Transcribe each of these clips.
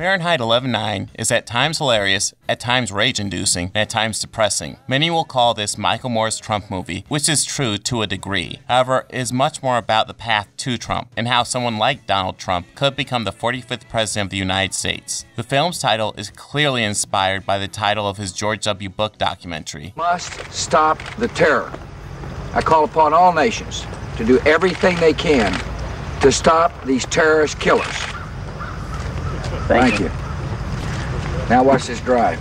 Fahrenheit 11/9 is at times hilarious, at times rage-inducing, and at times depressing. Many will call this Michael Moore's Trump movie, which is true to a degree. However, it is much more about the path to Trump, and how someone like Donald Trump could become the 45th President of the United States. The film's title is clearly inspired by the title of his George W. Bush documentary. Must stop the terror. I call upon all nations to do everything they can to stop these terrorist killers. Thank you. Now watch this drive.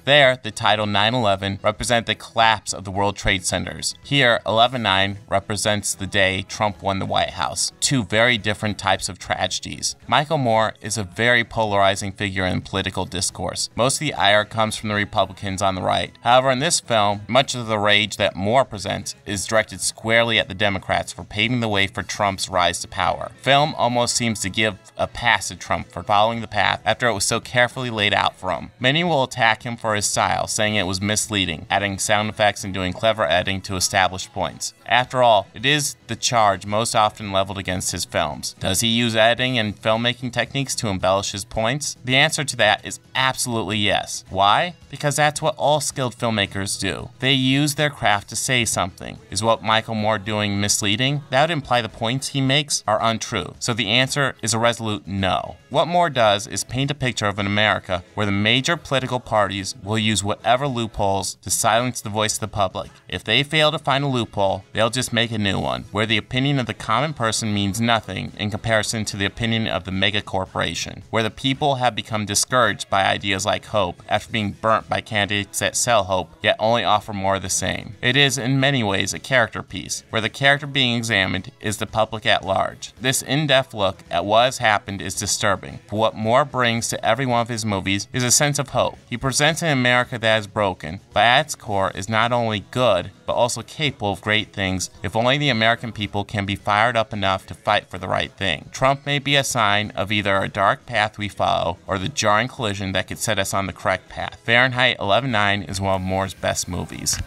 There, the title 9/11 represents the collapse of the World Trade Centers. Here, 11/9 represents the day Trump won the White House. Two very different types of tragedies. Michael Moore is a very polarizing figure in political discourse. Most of the ire comes from the Republicans on the right. However, in this film, much of the rage that Moore presents is directed squarely at the Democrats for paving the way for Trump's rise to power. Film almost seems to give a pass to Trump for following the path after it was so carefully laid out for him. Many will attack him for his style, saying it was misleading, adding sound effects and doing clever editing to establish points. After all, it is the charge most often leveled against his films. Does he use editing and filmmaking techniques to embellish his points? The answer to that is absolutely yes. Why? Because that's what all skilled filmmakers do. They use their craft to say something. Is what Michael Moore doing misleading? That would imply the points he makes are untrue. So the answer is a resolute no. What Moore does is paint a picture of an America where the major political parties will use whatever loopholes to silence the voice of the public. If they fail to find a loophole, they'll just make a new one, where the opinion of the common person means nothing in comparison to the opinion of the mega corporation, where the people have become discouraged by ideas like hope after being burnt by candidates that sell hope, yet only offer more of the same. It is in many ways a character piece, where the character being examined is the public at large. This in-depth look at what has happened is disturbing, but what Moore brings to every one of his movies is a sense of hope. He presents an America that is broken, but at its core is not only good, but also capable of great things if only the American people can be fired up enough to fight for the right thing. Trump may be a sign of either a dark path we follow or the jarring collision that could set us on the correct path. Fahrenheit 11/9 is one of Moore's best movies.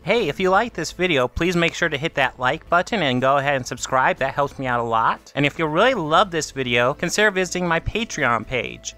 Hey, if you like this video, please make sure to hit that like button and go ahead and subscribe. That helps me out a lot. And if you really love this video, consider visiting my Patreon page.